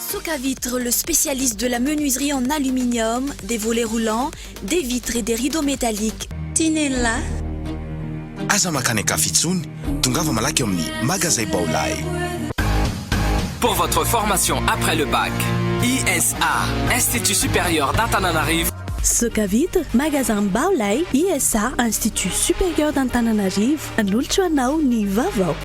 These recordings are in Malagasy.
Soca Vitre, le spécialiste de la menuiserie en aluminium, des volets roulants, des vitres et des rideaux métalliques. Tinella. Aza makany Kafitsony, tongava malaky amin'ny magasin Vaovao. Pour votre formation après le bac, ISA, Institut supérieur d'Antananarivo. Soca Vitre, magasin Vaovao, ISA, Institut supérieur d'Antananarivo, an'olotro anao ny Vaovao.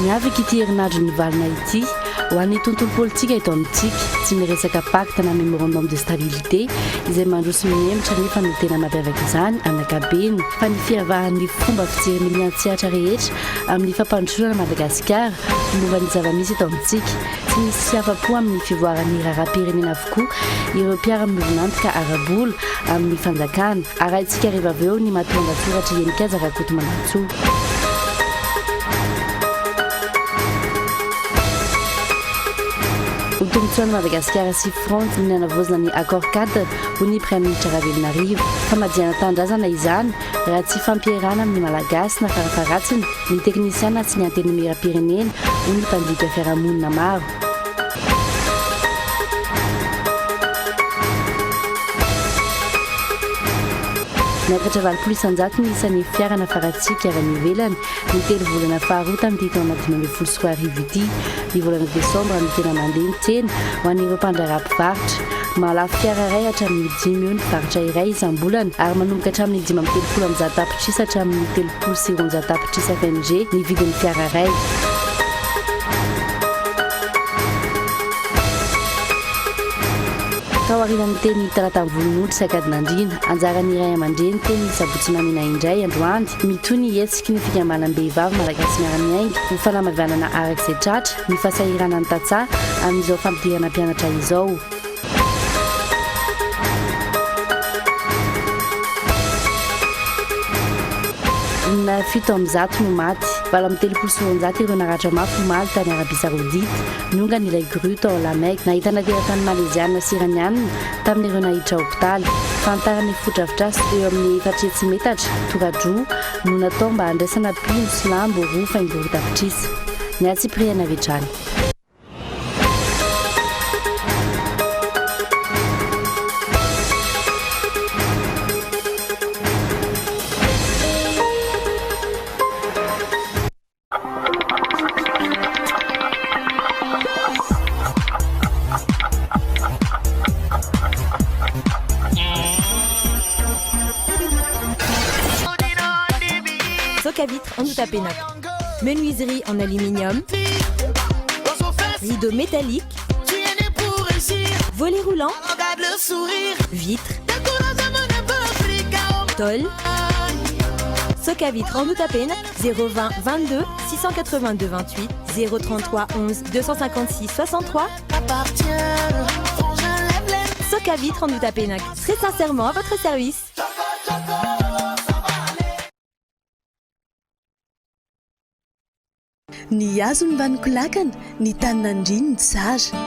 Niavaka ity herinandro nivalina ity ho an'ny tontolo politika eto amintsika tsy miresaka pacte na mémorandum de stabilité izay mandroso minemitra nefa no tena mampiavaka izany anakabeny fa ny fiavahan'ny fomba fijery ny miantsiatra rehetra amin'ny fampandrosoana Madagasikara momba ny zava-misy eto amintsika tsy misy afa-po amin'ny fivoaran'ny raharaham-pirenena avokoa ireo mpiara-miorinantoka arabola amin'ny fanjakana arahintsika rehefa avy eo ny mahatonga soratra Henikaza Rakotomangantsoa. Tombotsoan'i Madagasikara sy France nanavozana ny accord cadre ho ny Prime Ministre Ravelonarivo fa madiana tandrazana izany raha tsy fampierana amin'ny malagasy na farafaratsiny ny teknisiana sy ny antenimieram-pirenena ho ny mpandinika fiarahamonina maro. Niakatra 20% ny isan'ny fiara nafaratsika avy any ivelany ny 3 volana faharoa tamin'ity taona 2024 ity ny volana Desambra ny tena mandeha ny tsena ho an'ireo mpandraharaha mpivarotra mahalafo fiara iray hatramin'ny 5 eo ny mpivarotra iray isam-bolana ary manomboka hatramin'ny 530 tapitrisa hatramin'ny 30 tapitrisa FMG ny vidin'ny fiara iray. Taorian'ny teny talata volon'ondry sakadin'andriana anjaran'ny iray aman-dreny teny sabotsy namina indray androany mitoy ny hetsiky ny fikambanam-behivavy malagasy miara-miainga ho fanamavianana arak'izay tratra ny fasahirana ny tatsaha amin'izao fampidirana mpianatra izao. Na 7 no maty, vala amin'ny 390 ireo naratra mafy maly tany Arabia Saoudite nonga nilay gru tao Lamek nahitana teratany Maleziana sy Iranianina tamin'ireo nahiditra hopitaly fantarany fodrafitrasy eo amin'ny 400 metatra toradroa no natao mba handraisana pino sy lambo roa faingoro tapitrisa ny Atsipriana Vetrany. Soca Vitre en Outapénac. Menuiserie en aluminium. Rideaux métalliques. Volets roulants. Vitres. Tôle. Soca Vitre en Outapénac. 020 22 682 28 033 11 256 63. Soca Vitre en Outapénac. Très sincèrement à votre service. Ny hazo ny vaniko lakana, ny taninandriny ny tsara.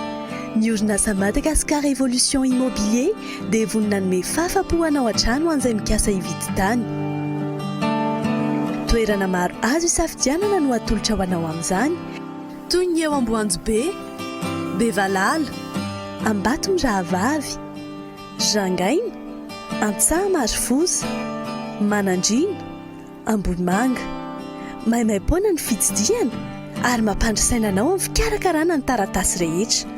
Ny orinasa Madagascar Évolution Immobilier dia vonina anome fahafa-po anao an-trano an'izay mikasa hividy tany. Toerana maro azo isafidianana no atolotra ho anao amin'izany toy ny eo Amboanjobe, Bevalala, Ambatomirahavavy, Jangaina, Antsahamarifosy, Manandrina, Ambohimanga. Maimaimpona ny fitsidiana ary mampandrisaina anao amin'ny fikarakarana ny taratasy rehetra.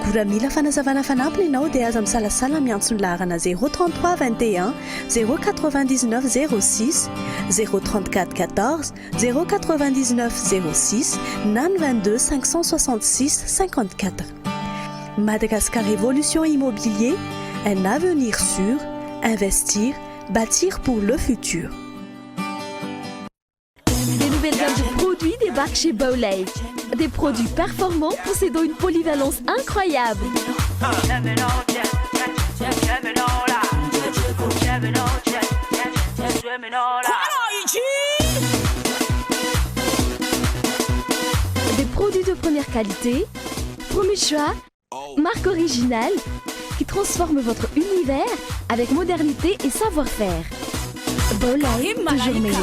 Gora mila fanazavana fanampiny ianao dia aza misalasala miantso ny laharana 033 21 099 06 034 14 099 06 na 22 566 54. Madagascar Évolution Immobilier, un avenir sûr, investir, bâtir pour le futur. Des nouvelles gammes de produits débarquent chez Vaovao. Des produits performants possédant une polyvalence incroyable. Des produits de première qualité, premier choix, marque originale, qui transforme votre univers avec modernité et savoir-faire. Vaovao, toujours meilleur.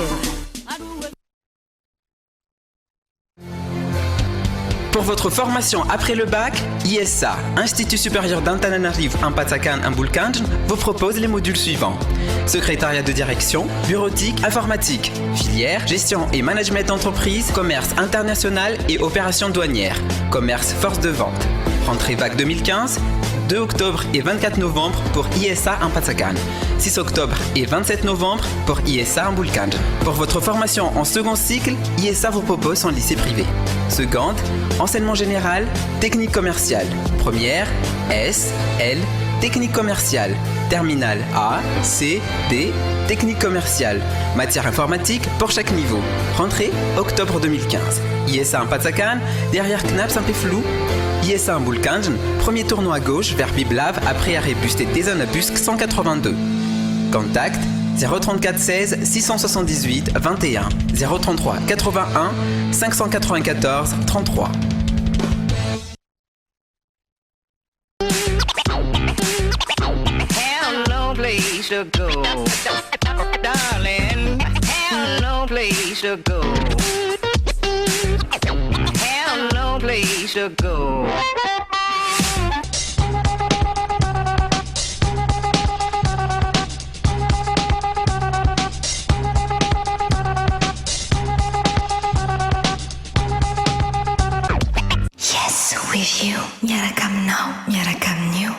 Pour votre formation après le bac, ISA, Institut supérieur d'Antananarivo Ampatsakan Ambulkanj, vous propose les modules suivants. Secrétariat de direction, bureautique, informatique, filière, gestion et management d'entreprise, commerce international et opérations douanières, commerce force de vente. Rentrée bac 2015, 2 octobre et 24 novembre pour ISA Ampatsakan, 6 octobre et 27 novembre pour ISA Ambulkanj. Pour votre formation en second cycle, ISA vous propose son lycée privé. Seconde, enseignement général, technique commerciale. Première, S, L, technique commerciale. Terminale A, C, D, technique commerciale. Matière informatique pour chaque niveau. Rentrée, octobre 2015. ISA Ampatsakan, derrière Knapp Saint-Péflou. ISA Ambulkanj, premier tournoi à gauche vers Biblave après arrêt bus et Désanabusque 182. Contact 034 16 678 21 033 81 594 33. Hello, place to go, darling. Hello, place to go. Hello, place to go. With you, miarakam now, miarakam new.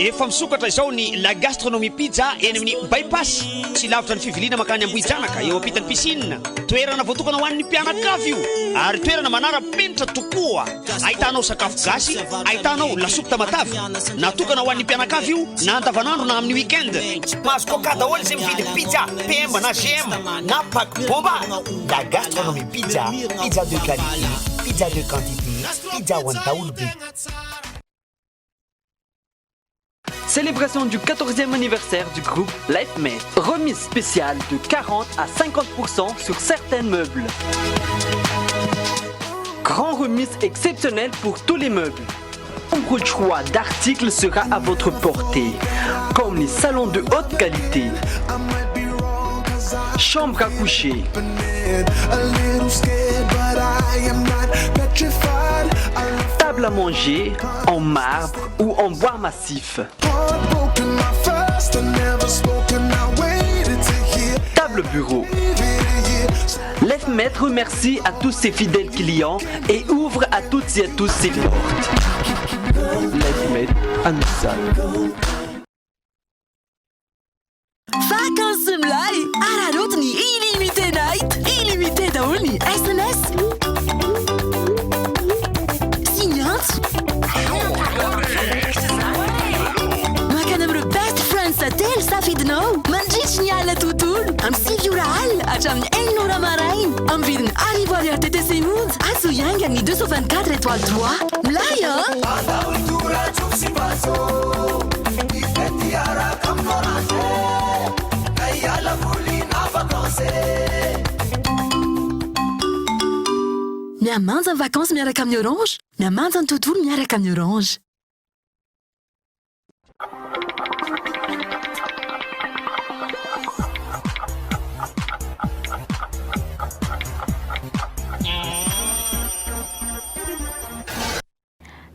Efa misokatra izao ny la gastronomie pizza eny amin'ny bypass tsy lavitra ny fiviliana makany Ambohijanaka eo ampitan'ny piscine. Toerana voatokana ho an'ny mpianakavy io ary toerana manara-penitra tokoa. Ahitanao sakafo gasy, ahitanao lasopy tamatavy natokana ho an'ny mpianakavy io na andavanandro na amin'ny week-end. Mahazo koka daholo izay mividy pizza PM na GM na pack bomba. La gastronomie pizza, pizza de qualité, pizza de quantité, pizza ho an'ny daholo be. Célébration du 14e anniversaire du groupe LifeMed. Remise spéciale de 40 à 50% sur certains meubles. Grand remise exceptionnelle pour tous les meubles. Nombreux choix d'articles sera à votre portée, comme les salons de haute qualité, chambres à coucher, table à manger en marbre ou en bois massif, table bureau. LifeMed remercie à tous ses fidèles clients et ouvre à toutes et à tous ses portes. LifeMed à Missal. Vacances mlai, ararot ni illimité night, illimité daol ni SMS. Signante. Makanamro best friends tel safidno, manjich ni ala tutul, am sivural, acham enora marain, am vidin arrivoire TTC Mood, asu yang ni 224 étoiles 3. Mlai hein? Miamanja en vacances miaraka amin'ny Orange, miamanja ny tontolo miaraka amin'ny Orange.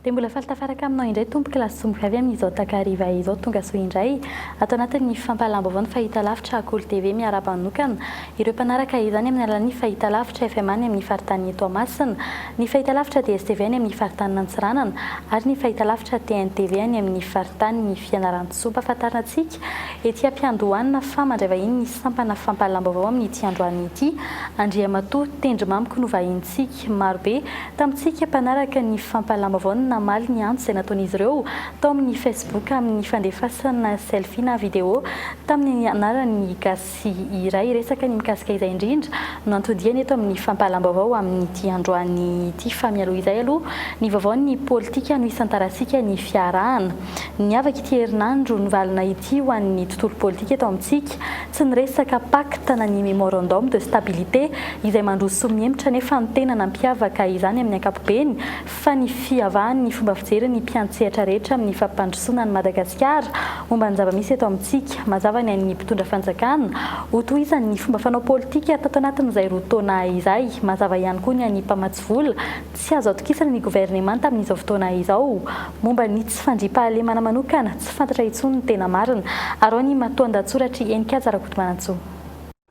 Dia mbola faltafaraka aminao indray tompoka lasomboka avy amin'izao takariva izao tonga soa indray atao anatin'ny fampalambaovao ny fahitalavitra Akolo TV miara-manokana ireo mpanaraka izany amin'ny alalan'ny fahitalavitra FM any amin'ny faritany Toamasina, ny fahitalavitra DSTV any amin'ny faritany Antsiranana ary ny fahitalavitra TNTV any amin'ny faritany Fianarantsoa. Ampahafantarantsika ety ampiandohanina fa mandray vahiny ny sampana fampalambaovao amin'ity androany ity. Andriamatoa tendry mamiko no vahintsika marobe tamintsika mpanaraka ny fampalambaovao namaly ny antso izay nataon'izy ireo tao amin'ny Facebook amin'ny fandefasana selfie na vidéo tamin'ny anarany gasy iray resaka ny mikasika izay indrindra no antodiany eto amin'ny fampahalam-baovao amin'ny androany ity fa mialoha izay aloha ny vaovao ny politika no isantarasika ny fiarahana ny avaka ity herinandro nivalina ity ho an'ny tontolo politika eto amintsika tsy niresaka pacte na ny memorandum de stabilité izay mandroso mihemitra nefa ny tena nampiavaka izany amin'ny ankapobeny fa ny fiavahan'ny fomba fijery ny mpiantsehatra rehetra amin'ny fampandrosoana ny Madagasikara momba ny zava-misy eto amintsika mazava ny an'ny mpitondra fanjakana ho tohizany ny fomba fanao politika tato anatin'izay roa taona izay mazava ihany koa ny an'ny mpamatsy vola tsy azo atokisana ny governemanta amin'izao fotoana izao momba ny tsy fandriampahalemana manokana tsy fantatra intsony ny tena marina ary ny matoan-datsoratry Enikazarakotomanantsoa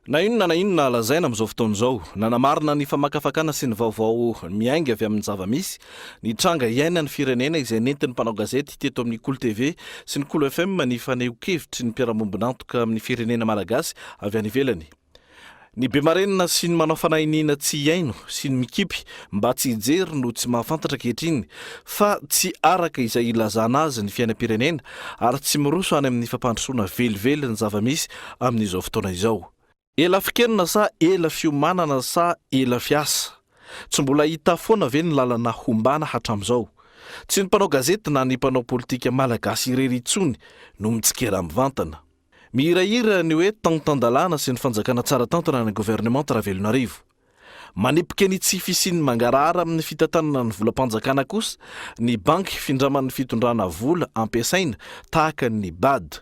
na inona lazaina amin'izao fotoana izao nanamarina ny famakafakana sy ny vaovao miainga avy amin'ny zava-misy ny tranga iaina ny firenena izay nentin'ny mpanao gazety teto amin'ny Kolo TV sy ny Kolo FM ny faneho-kevitry ny mpiara-mombonantoka amin'ny firenena malagasy avy any ivelany. Ny bemarenina sy ny manao fanahiniana tsy iaino sy ny mikipy mba tsy hijery no tsy mahafantatra ankehitriny fa tsy araka izay ilazana azy ny fiainam-pirenena ary tsy miroso any amin'ny fampandrosoana velively ny zava-misy amin'izao fotoana izao. Ela fikenina sa ela fiomanana sa ela fiasa. Tsy mbola hita foana ve ny lalana hombana hatramin'izao. Tsy ny mpanao gazety na ny mpanao politika malagasy irery intsony no mitsikera mivantana. Mihirahira ny hoe tantandalana sy ny fanjakana tsara tantona ny gouvernement Ravelonarivo. Manipika ny tsy fisiany mangarahara amin'ny fitantanana ny volam-panjakana kosa ny banky findraman'ny fitondrana vola ampiasaina tahaka ny BAD.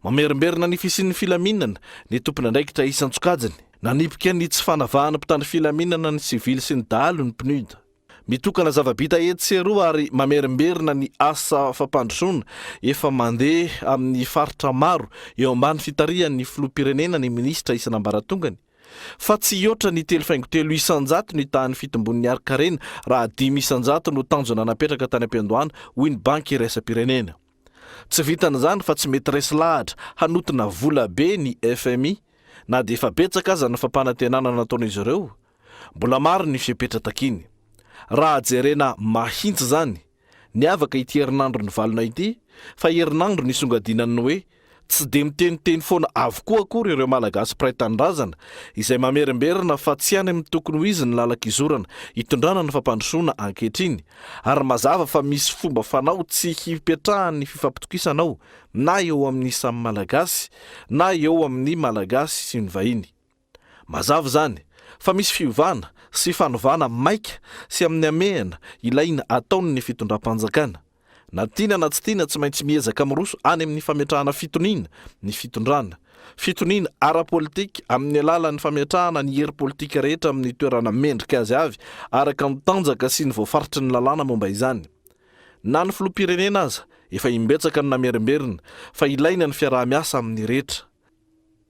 Mamerimberina ny fisian'ny filaminana ny tompona andraikitra isan-tsokajiny nanipika ny tsy fanavahana mpitandro filaminana ny sivily sy ny dahalo ny PNUD. Mitokana zavabita etseroa ary mamerimberina ny asa fampandrosoana efa mandeha amin'ny faritra maro eo ambany fitarian'ny filoham-pirenena ny minisitra isan'ambaratongany. Fa tsy hihoatra ny 3.300 ny tahan'ny fitombon'ny arkarena raha 500 no tanjona napetraka tany am-piandohana hoy ny banky iraisam-pirenena. Tsy vitan'izany fa tsy mety resy lahatra hanotona vola be ny FMI na dia efa betsaka aza ny fampanantenana nataon'izy ireo. Mbola maro ny fipetra takiny. Raha jerena mahintsy zany, ny avaka ity herinandro ny valina ity, fa herinandro ny songadinany hoe tsy de miteniteny foana avokoa akory ireo malagasy praitandrazana izay mamerimberina fa tsy any amin'ny tokony ho izy ny lalakizorana hitondrana ny fampandrosoana ankehitriny ary mazava fa misy fomba fanao tsy hipetrahan'ny fifampitokisanao na eo amin'ny samy malagasy na eo amin'ny malagasy sy ny vahiny. Mazava zany fa misy fiovana sy fanovana maika sy amin'ny amehana ilaina ataony ny fitondram-panjakana. Na tiana na tsy tiana tsy maintsy miezaka miroso any amin'ny fametrahana fitoniana ny fitondrana. Fitoniana ara-politika amin'ny alalan'ny fametrahana ny hery politika rehetra amin'ny toerana mendrika azy avy araka ny tanjaka sy ny voafaritry ny lalàna momba izany. Na ny filoham-pirenena aza efa imbetsaka ny namerimberina fa ilaina ny fiaraha-miasa amin'ny rehetra.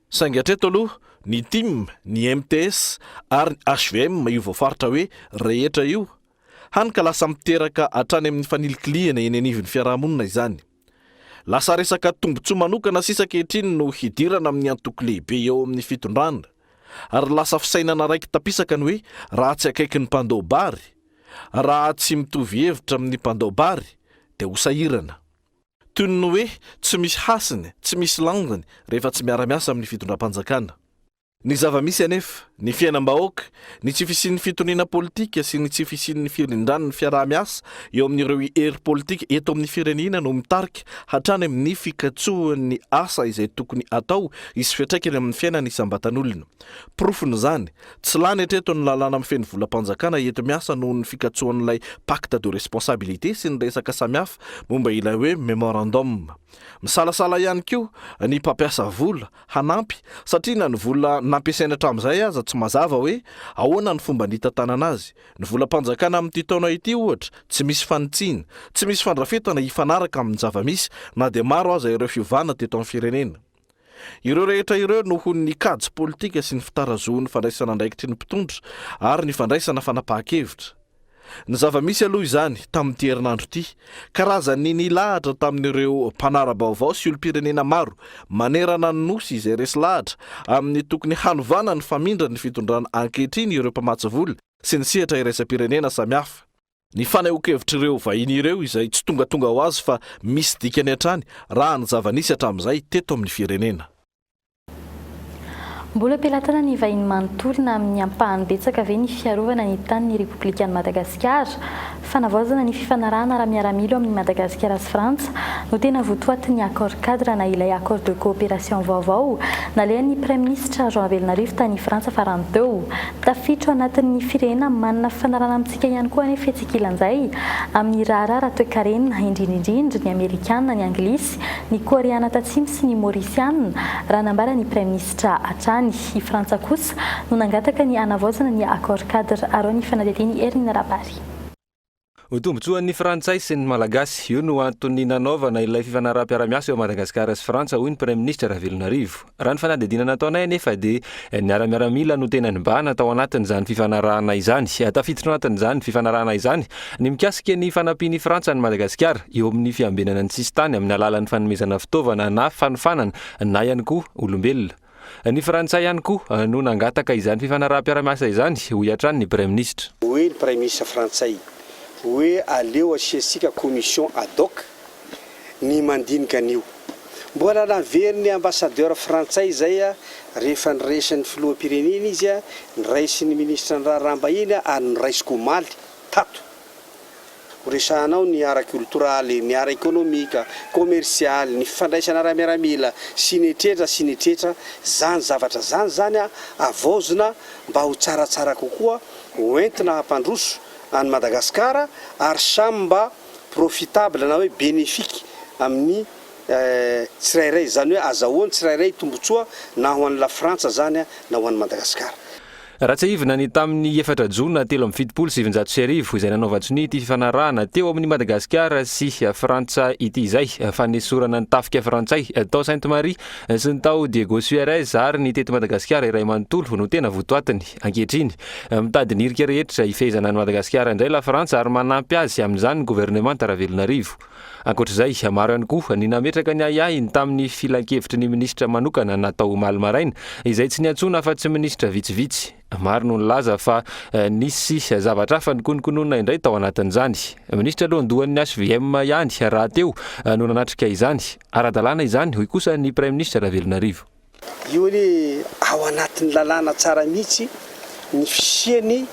Saingy hatreto aloha ny TIM, ny MTS ary ny HVM io voafaritra hoe rehetra io hany ka lasa miteraka hatrany amin'ny fanilikiliana eny anivon'ny fiarahamonina izany. Lasa resaka tombotsoa manokana sisa ankehitriny no hidirana amin'ny antoko lehibe eo amin'ny fitondrana ary lasa fisainana raiky tapisaka ny hoe raha tsy akaiky ny mpandoa bary, raha tsy mitovy hevitra amin'ny mpandoa bary dia ho sahirana. Toy ny hoe tsy misy hasiny, tsy misy langany rehefa tsy miara-miasa amin'ny fitondram-panjakana. Ny zava-misy anefa, ny fiainam-bahoaka, ny tsy fisian'ny fitoniana politika sy ny tsy fisian'ny firindran'ny fiaraha-miasa eo amin'ireo hery politika eto amin'ny firenena no mitarika hatrany amin'ny fikatsohan'ny asa izay tokony atao isy fiantraikany amin'ny fiainany isam-batan'olona. Profon'izany, tsy lany hatreto ny lalàna amin'ny feno volam-panjakana eto miasa noho ny fikatsohan'ilay pacte de responsabilité sy ny resaka samihafa momba ilay hoe memorandum. Misalasala ihany koa ny mpampiasa vola hanampy satria na ny vola nampiasaina hatramin'izay aza tsy mazava hoe ahoana ny fomba nitantanana azy. Ny volam-panjakana amin'ity taona ity ohatra tsy misy fanitsiana, tsy misy fandrafetana hifanaraka amin'ny zava-misy na dia maro aza ireo fiovana teto amin'ny firenena. Ireo rehetra ireo noho ny kajy politika sy ny fitarazoan'ny fandraisana andraikitry ny mpitondra ary ny fandraisana fanapahan-kevitra. Ny zava-misy aloha izany tamin'ity herinandro ity, karazany nilahatra tamin'ireo mpanara-baovao sy olo-pirenena maro manerana ny nosy izay resy lahatra amin'ny tokony hanovana ny famindra ny fitondrana ankehitriny ireo mpamatsy vola sy ny sehatra iraisam-pirenena samihafa. ny fanaokevitrireo vahiny ireo izay tsy tongatonga ho azy fa misy dikany hatrany raha ny zava-nisy hatramin'izay teto amin'ny firenena. Mbola ampelatana ny vahiny manontolona amin'ny ampahany betsaka ve ny fiarovana ny tany ny Repoblikan'i Madagasikara. Fanavaozana ny fifanarahana ara-miaramila amin'ny Madagasikara sy Frantsa no tena votoaty ny accord cadre na ilay accord de coopération vaovao nalehan'ny Prime Ministre Jean Velnarivo tany Frantsa farany teo. Tafiditra anatin'ny firenena manana fifanarahana amintsika ihany koa anefa tsikilan'izay amin'ny raharara toe-karenina indrindrindrindra ny Amerikana, ny Anglisy, ny Koreana tatsimo sy ny Mauritiana raha nambara ny Prime Ministre hatrany. I Frantsa kosa no nangataka ny anavaozana ny accord cadre aro ny fanadihadiany Erina Rabary. Ho tombotsoan'ny Frantsay sy ny Malagasy io no antony nanaovana ilay fifanaraha-piara-miasa eo Madagasikara sy Frantsa hoy ny Prime Ministre Velnarivo. Raha ny fanadihadiana nataonay anefa dia ny ara-miaramila no tena nibahana tao anatin'izany fifanarahana izany. Tafiditra anatin'izany fifanarahana izany ny mikasika ny fanampian'ny Frantsa ny Madagasikara eo amin'ny fiambenana ny sistany amin'ny alalan'ny fanomezana fitaovana na fanofanana na ihany koa olombelona. Ny Frantsay ihany koa no nangataka izany fifanaraha-piara-miasa izany hoy hatrany ny Prime Ministre. Hoe ny Prime Ministre Frantsay hoe aleo asiasika commission ad hoc ny mandinika an'io. Mbola naveriny ambassadeur Frantsay zay rehefa nyresan'ny filoham-pirenena izy niraisy ny ministre ny raharaha-mbahiny ary niraisiko omaly tato. Resanao ny ara kulturaly, ny ara ekonomika, komersialy, ny fifandraisana ara-miaramila, sinetreta, zany zavatra zany avaozina mba ho tsaratsara kokoa hoentina hampandroso any Madagasikara ary samy mba profitable na hoe bénéfique amin'ny tsirairay, zany hoe azahoany tsirairay tombotsoa na ho an'ny la Frantsa zany na ho an'ny Madagasikara. Raha tsy ahivina ny tamin'ny 4 Jona 770 izay nanaovantsony ity fifanarahana teo amin'ny Madagasikara sy Frantsa ity izay fanesorana ny tafika Frantsay tao Sainte-Marie sy ny tao Diego Suarez ary ny tety Madagasikara iray manontolo no tena votoatiny ankehitriny mitady nirika rehetra ifehezana ny Madagasikara indray la Frantsa ary manampy azy amin'izany ny gouvernement Velnarivo. Ankoatr'izay maro ihany koa ny nametraka ny ayahiny tamin'ny filan-kevitry ny ministra manokana natao omaly maraina izay tsy niantsona fa tsy ministra vitsivitsy. Maro no nilaza fa nisy zavatra hafa nikononkononina indray tao anatin'izany. Ministra lohandohan'ny HVM ihany raha teo no nanatrika izany. Ara-dalàna izany hoy kosa ny Prime Ministre Velnarivo. Io ny ao anatin'ny lalàna tsara mihitsy ny fisiany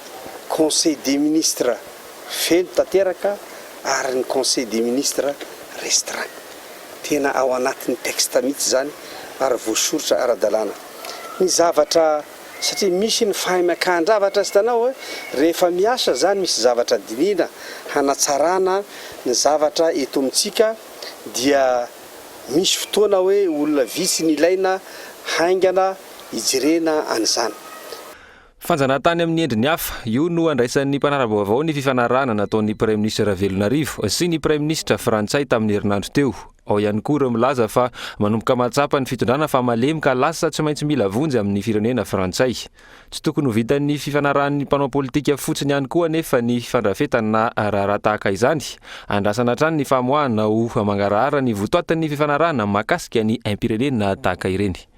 Conseil des ministres feno tanteraka ary ny Conseil des ministres restreint. Tena ao anatin'ny texte mihitsy zany ary voasoratra ara-dalàna. Ny zavatra satria misy ny fahimakan-javatra sy tanao rehefa miasa zany misy zavatra dinina hanatsarana ny zavatra eto amintsika dia misy fotoana hoe olona vitsy ny ilaina haingana ijirena an'izany. Fanjanahantany amin'ny endriny hafa io no andraisan'ny mpanara-baovao ny fifanarahana nataon'ny Prime Ministre Velnarivo sy ny Prime Ministre Frantsay tamin'ny herinandro teo. Ao ihany koa ireo milaza fa manomboka mahatsapa ny fitondrana fa malemy ka lasa tsy maintsy mila vonjy amin'ny firenena Frantsay. Tsy tokony ho vitan'ny fifanaran'ny mpanao politika fotsiny ihany koa anefa ny fandrafetana raha tahaka izany. Andrasana hatrany ny famoahana ho mangarahara ny votoatan'ny fifanarahana mahakasika ny aim-pirenena tahaka ireny.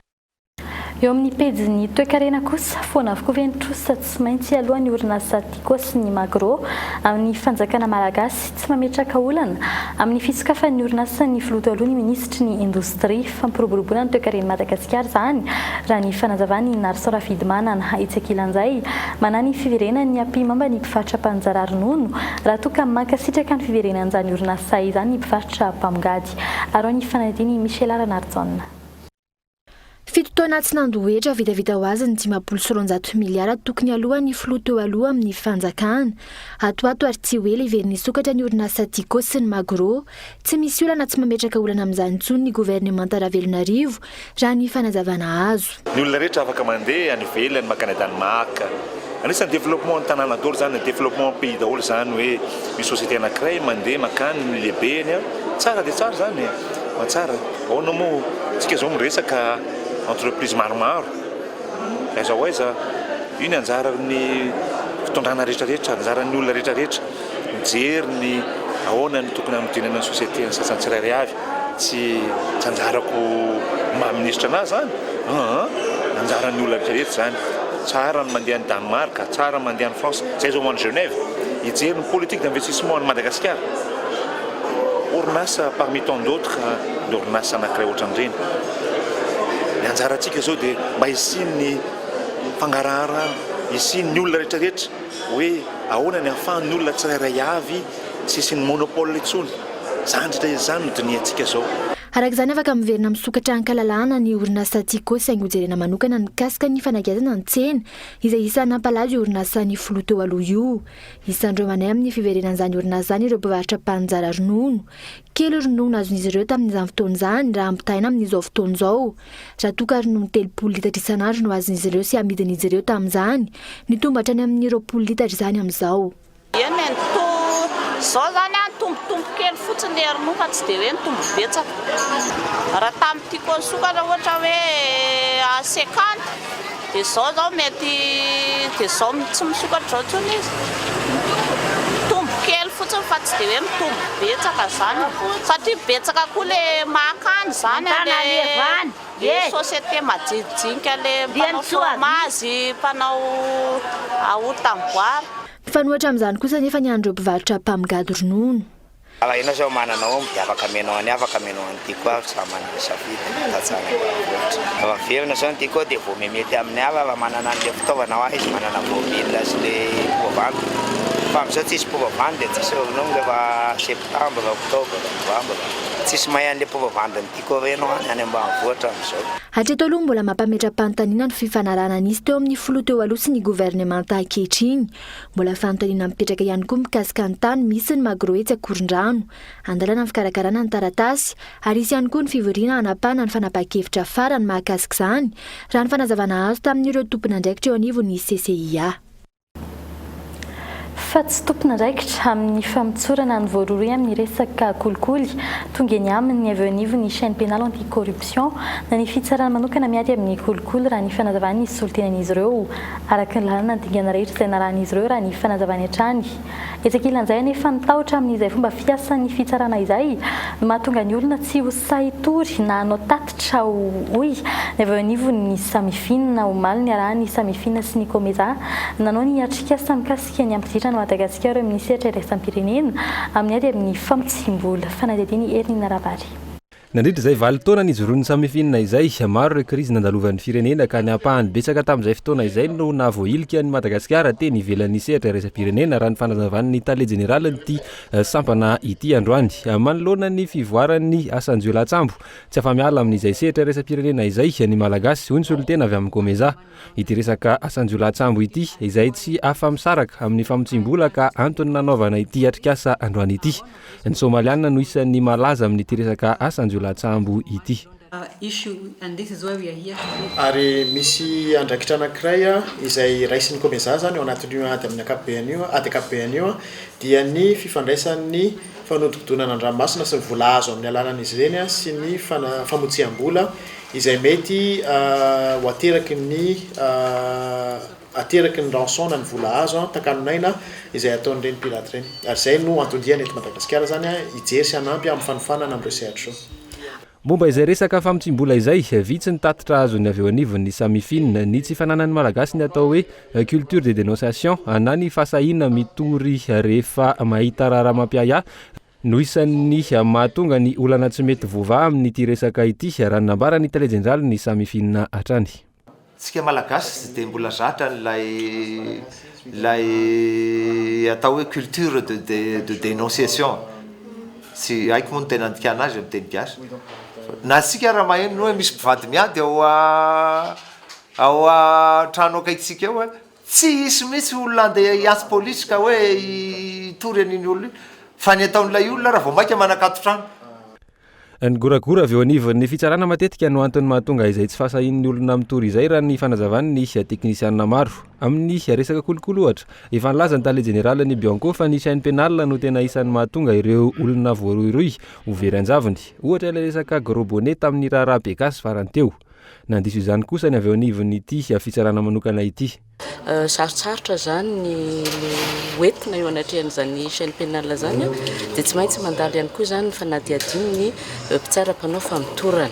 Eo amin'ny pejiny toe-karena kosa foana avokoa ventrosa tsy maintsy alohan'ny orinasa Tico sy ny Magro amin'ny fanjakana malagasy tsy mametraka olana amin'ny fisokafan'ny orinasa ny filoha aloha ny ministry ny indostria fampiroboroboana ny toe-karena Madagasikara zany raha ny fanazavany Narso Rafidimana itsekilan'izay manany fiverenany ampimamba ny mpivarotra mpanjara ronono raha toa ka mankasitraka ny fiverenan'izany orinasa izany ny mpivarotra mpamongady ary ny fanadiny Michel Aranardzon. Fitotoana tsy nandohetra vitavita ho azy ny 590 miliara tokony alohan'ny filoha teo aloha amin'ny fanjakana. Atoato ary tsy hoe levery ny sokatra ny orinasa Tico sy ny Magro tsy misy olana tsy mametraka olana amin'izany intsony ny gouvernement Velnarivo raha ny fanazavana azo. Ny olona rehetra afaka mandeha any ivelany makany Danemark. Anisan'ny développement ny tanàna daholo zany, développement pays daholo zany hoe misy société anankiray mandeha makany ny lehibeny tsara dia tsara zany matsara. Ahoana moa tsika zao miresaka entreprise maromaro aiza ho aiza io ny anjaran'ny fitondrana rehetrarehetra, anjaran'ny olona rehetrarehetra mijery ny ahoana ny tokony hanodinana ny société ny sasany tsirairay avy tsy anjarako maha-ministra anazy zany anjaran'ny olona rehetrarehetra zany tsara ny mandeha any Danemark, tsara ny mandeha any France, zay zao moa any Genève hijery ny politique d'investissement ny Madagasikara. Orinasa parmi tant d'autres ny orinasa anankiray ohatran'ireny. Ny anjarantsika zao dia mba hisiany fangarahara, hisiany ny olona rehetrarehetra hoe ahoana ny ahafahan'ny olona tsirairay avy tsy hisiany monopole intsony. Zany zany no diniantsika zao. Arak'izany afaka miverina misokatra ankalalahana ny orinasa Tico saingy hojerena manokana mikasika ny fanakezana ny tsena izay isany nampalazo io orinasa ny filoha teo aloha io. Isandreo manay amin'ny fiverenan'izany orinasa izany ireo mpivarotra mpanjara ronono. Kely ronono azon'izy ireo tamin'izany fotoana izany raha ampitaina amin'izao fotoana izao. Raha toka ronono 3 litatra isan'andro no azon'izy ireo sy amidin'izy ireo tamin'izany, nitomba hatrany amin'ny 2 litatra izany amin'izao. Zao zany tombo kely fotsiny le ronono fa tsy dia hoe tombo betsaka. Raha tamin'ny Tico sokatra ohatra hoe à 50 dia zao mety dia zao tsy misokatra zao intsony izy. Tombo kely fotsiny fa tsy dia hoe mitombo betsaka zany satria betsaka koa le makany zany le société majidijinika le mpanao fromage, mpanao aorta amboary. Fanohatra amin'izany kosa nefa ny andreo mpivarotra mpamigady ronono. Ianao zao mananao dia afaka amenao any afaka amenao any Tico samy manana safidy tatsana vohitra. Averina zao ny Tico dia vao memety amin'ny hafa manana an'ilay fitaovana ho azy manana mobile sy le pouvoir. Fa amin'izao tsisy pouvoir dia tsisy ronono rehefa septembre, octobre, novembre. Tsisy mahay an'ilay pouvoir ny Tico renao any ambanivohitra amin'izao. Hatreto aloha mbola mampametra-panontaniana ny fifanarahana nisy teo amin'ny filoha teo aloha sy ny gouvernemanta ankehitriny. Mbola fanontaniana mipetraka ihany koa mikasika ny tany misy ny magroetsy akoron-drano, andalana ny fikarakarana ny taratasy, ary isy ihany koa ny fivoriana hanapahana ny fanapa-kevitra farany mahakasika izany raha ny fanazavana azo tamin'ireo tompona andraikitra eo anivon'ny CCIA. Fa tsy tompona andraikitra amin'ny famitsorana ny voaroroy amin'ny resaka kolikoly tonga ny aminy avy eo anivon'ny chaîne pénale anti-corruption na ny fitsarana manokana miady amin'ny kolikoly raha ny fanazavany ny solotenan'izy ireo araka ny lalana dingana rehetra izay narahan'izy ireo raha ny fanazavany hatrany. Etsak'ilan'izay nefa nitahotra amin'izay fomba fiasan'ny fitsarana izay mahatonga ny olona tsy ho sahitory na hanao tatitra hoy ny avy eo anivon'ny samifinina omaly ny arahany samifinina sy ny komeza nanao ny atrikasa mikasika ny ampiditra Madagasikara ministera iraisam-pirenena amin'ny ady amin'ny famotsim-bola fanadihadiany Erinina Rabary. Nandritra izay 20 taona nijoroan'ny samifinina izay maro ireo krizy nandalovan'ny firenena ka niapahany betsaka tamin'izay fotoana izay no navoilika ny Madagasikara teny ivelan'ny sehatra iraisam-pirenena raha ny fanazavan'ny tale generaliny ity sampana ity androany manoloana ny fivoaran'ny asanjiolatsambo tsy afa-miala amin'izay sehatra iraisam-pirenena izay ny malagasy hoy ny solotena avy amin'ny komeza ity resaka asanjiolatsambo ity izay tsy afa-misaraka amin'ny famotsim-bola ka antony nanaovana ity atrikasa androany ity. Ny Somaliana no isan'ny malaza amin'ny ity resaka asanjiolatsambo ity. Ary misy andraikitra anankiray izay raisin'ny komeza zany ao anatin'io ady amin'ny ADKPN io dia ny fifandraisan'ny fanodikodonana an-dranomasina sy ny vola azo amin'ny alalan'izy ireny sy ny famotsiam-bola izay mety ho ateraky ny rançon na ny vola azo takanonaina izay ataon'ireny pirate ireny. Ary izay no antodiany eto Madagasikara zany hijery sy hanampy amin'ny fanofanana amin'ireo sehatra izao. Momba izay resaka famotsim-bola izay vitsy ny tatitra azony avy eo anivon'ny samifinina ny tsy fananan'ny malagasy ny atao hoe culture de dénonciation na ny fasahiana mitory rehefa mahita raha mampiaya no isan'ny mahatonga ny olana tsy mety vova amin'ity resaka ity raha nambarany tale jeneraly ny samifinina hatrany. Tsika malagasy dia mbola zatra lay atao hoe culture de dénonciation sy haiko moa ny tena andikana azy amin'ny teny gasy. Na sika raha maheno hoe misy mpivady miady ao trano akaikitsika eo tsy hisy mihitsy olona andeha hiantso polisy ka hoe hitory an'iny olona fa ny ataon'ilay olona raha vao maika manakato trano. Ny goragora avy eo anivon'ny fitsarana matetika no antony mahatonga izay tsy fasahin'ny olona mitory izay raha ny fanazavan'ny teknisianina maro amin'ny resaka kolokolo ohatra. Efa nilaza ny tale general ny Bianco fa ny chaîne pénale no tena isan'ny mahatonga ireo olona voaroiroy ho very anjavony. Ohatra ilay resaka gros bonnet tamin'ny raharaha bekasy farany teo. Nandiso izany kosa ny avy eo anivon'ny ity fitsarana manokana ity. Sarotsarotra zany ny hoentina eo anatrehan'izany chaîne pénale zany dia tsy maintsy mandalo ihany koa zany ny fanadihadiany ny mpitsaram-panao famitorana.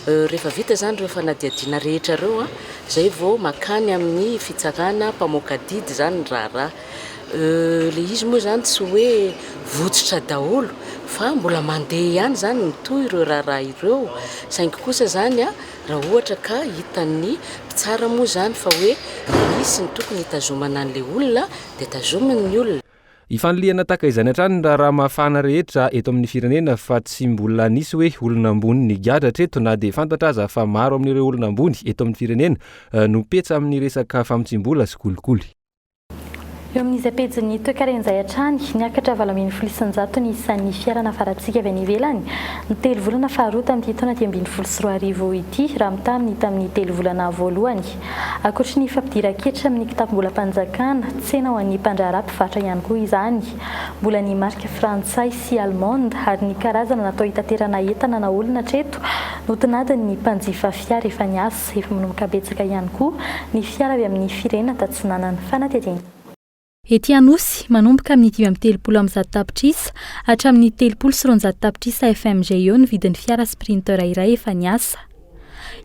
Rehefa vita zany ireo fanadihadiana rehetra ireo zay vao makany amin'ny fitsarana mpamoaka didy zany ny raharaha. le izy moa zany tsy hoe votsitra daholo fa mbola mandeha ihany zany mitoy ireo raharaha ireo saingy kosa zany a raha ohatra ka hitan'ny mpitsara moa zany fa hoe misy ny tokony hitazomana an'le olona dia tazominy ny olona. Ifanilihana tahaka izany hatrany raha mafana rehetra eto amin'ny firenena fa tsy mbola nisy hoe olona ambony ny gadra treto na dia fantatra aza fa maro amin'ireo olona ambony eto amin'ny firenena no petsa amin'ny resaka famotsim-bola sy kolikoly. Eo amin'izay pejiny toekaren'izay hatrany niakatra 7.7 ny isan'ny fiara nafarantsika avy any ivelany ny 3 volana faharoa tamin'ity taona 2024 ity raha mitamin'ny tamin'ny 3 volana voalohany. Ankoatry ny fampidiran-ketra amin'ny kitapo-mbola mpanjakana tsena ho an'ny mpandraharaha mpivarotra ihany koa izany. Mbola ny marika frantsay sy allemande ary ny karazana natao hitaterana entana na olona treto no tinadiny ny mpanjifa fiara efa niasa efa manomboka betsaka ihany koa ny fiara avy amin'ny firenena tatsinanana fanatediana. Ety Anosy manomboka amin'ny 530 tapitrisa hatramin'ny 390 tapitrisa FMG eo ny vidin'ny fiara sprinter iray efa niasa.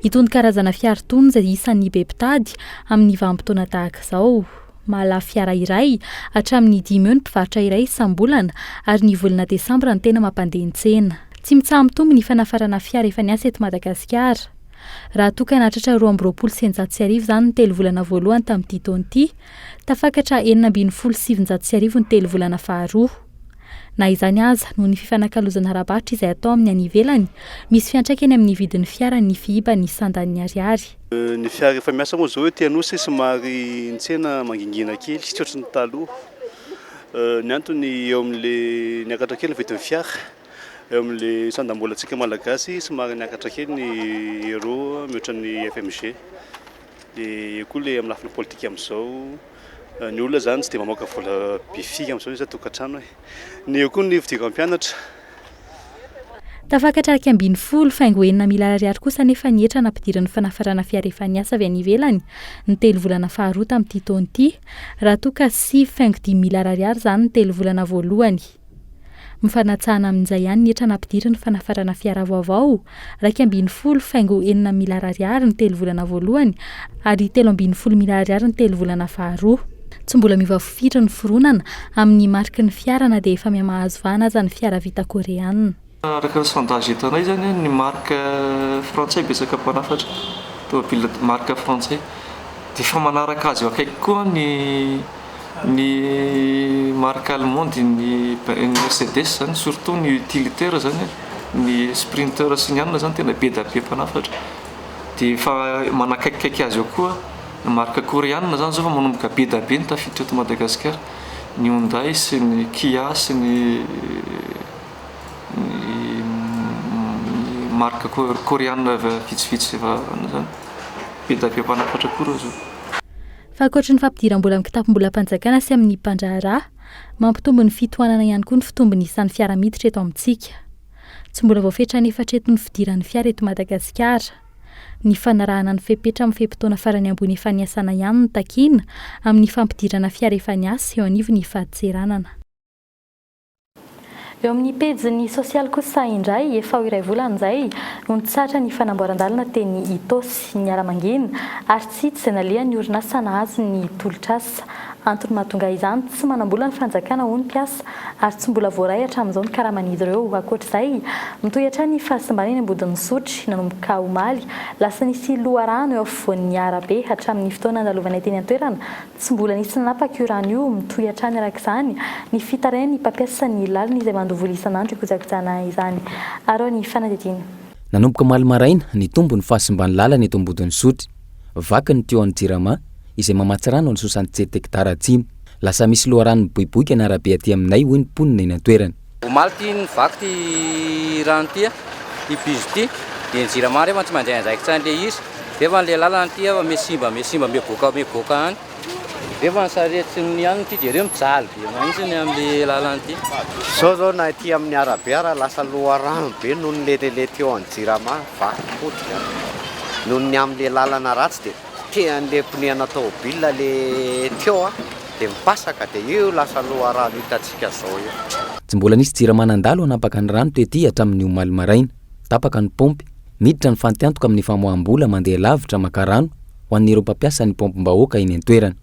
Itony karazana fiara itony izay isan'ny be mpitady amin'ny vanim-potoana tahaka izao. Mahalafo fiara iray hatramin'ny 5 eo ny mpivarotra iray isam-bolana ary ny volana Desambra ny tena mampandeha tsena. Tsy mitsaha-mitombo ny fanafarana fiara efa niasa eto Madagasikara. Raha toka nahatratra 2.700 zany ny 3 volana voalohany tamin'ity taona ity, tafakatra 7.700 ny 3 volana faharoa. Na izany aza noho ny fifanakalozana ara-barotra izay atao amin'ny any ivelany, misy fiantraikany amin'ny vidin'ny fiara ny fihiba ny isan-daniny ariary. Ny fiara efa miasa moa zao ety Anosy somary ntsena mangingina kely tsy ohatry ny taloha. Ny antony eo amin'le niakatra kely vidin'ny fiara. Eo amin'le sandam-bolatsika malagasy somary niakatra kely ny euro mihoatra ny FMG. Dia eo koa le amin'ny lafiny politika amin'izao ny olona zany tsy dia mamoaka vola bifika amin'izao izy tokantrano e. Ny eo koa ny fidiran'ny mpianatra. Tafakatra 70 faingo 9,000 ariary kosa nefa nietra nampidiran'ny fanafarana fiara efa niasa avy any ivelany ny 3 volana faharoa tamin'ity taona ity raha toka 5,10,000 ariary zany ny 3 volana voalohany. Mifanatsahana amin'izay ihany nietra nampidirany fanafarana fiara vaovao 2,70 faingo 9,000 ariary ny 3 volana voalohany ary 3,70,000 ariary ny 3 volana faharoa. Tsy mbola mivafofitra ny foronana amin'ny marika ny fiara na dia efa miamahazo vahana aza ny fiara vita koreana. Araka ny sondage hitanay zany ny marika frantsay betsaka mpanafatra tomobile marika frantsay dia efa manaraka azy eo akaiky koa ny marque allemande ny Mercedes zany surtout ny utilitaire zany ny sprinter sy ny anona zany tena be da be mpanafatra dia efa manakaikikaiky azy eo koa ny marque koreana zany zao fa manomboka be da be ny tafiditra eto Madagasikara ny Hyundai sy ny Kia sy ny marque koreana vitsivitsy efa zany be da be mpanafatra koa reo zao. Fa ankoatra ny fampidiram-bola amin'ny kitapo-mbola mpanjakana sy amin'ny mpandraharaha, mampitombo ny fitohanana ihany koa ny fitombony isan'ny fiara miditra eto amintsika. Tsy mbola voafetra nefa hatreto ny fidiran'ny fiara eto Madagasikara. Ny fanarahana ny fepetra amin'ny fe-potoana farany ambony efa niasana ihany ny takiana amin'ny fampidirana fiara efa niasa eo anivony fahadiseranana. Eo amin'ny pejiny sosialy kosa indray efa iray volana izay no nitsatra ny fanamboaran-dalana teny Itosy ny Aramangina ary tsy nalia ny orinasa nahazo ny tolotrasa. Antony mahatonga izany tsy manambola ny fanjakana ho ny mpiasa ary tsy mbola voaray hatramin'izao ny karaman'izy ireo. Ankoatr'izay mitohy hatrany ny fahasimbanana ambodin'ny sotry nanomboka omaly lasa nisy loharano eo afovoan'ny arabe hatramin'ny fotoana andalovana teny an-toerana tsy mbola nisy nanapaka io rano io. Mitohy hatrany arak'izany ny fitarainy mpampiasa ny lalina izay mandovola isan'andro ikojakojana izany. Arao ny fanadidina. Nanomboka omaly maraina ny tombo ny fahasimbany lalana eto ambodin'ny sotry. Vaky ny teo an'ny jirama izay mamatsy rano ny 67 hektara atsimo. Lasa misy loharano boiboika ny arabe aty aminay hoy ny mponina eny an-toerana. Omaly ty ny vaky ty rano ty ty bizo ty dia ny jirama rehefa tsy manjay andraikitra an'le izy rehefa n'le lalana ty efa mesimba miboaka any rehefa ny saretsy ny any ty dia reo mijaly be mahitsy ny amin'le lalana ty. Zao na ty amin'ny arabe ara lasa loharano be noho ny lelele teo amin'ny jirama vaky potika noho ny amin'le lalana ratsy dia tean'le mponena tômôbila le teo dia mipasaka dia io lasa loharano hitantsika zao io. Tsy mbola nisy jirama nandalo hanapaka ny rano tety hatramin'ny omaly maraina. Tapaka ny pompy miditra ny fantiantoka amin'ny famoaham-bola mandeha lavitra maka rano ho an'ireo mpampiasa ny pompim-bahoaka eny an-toerana.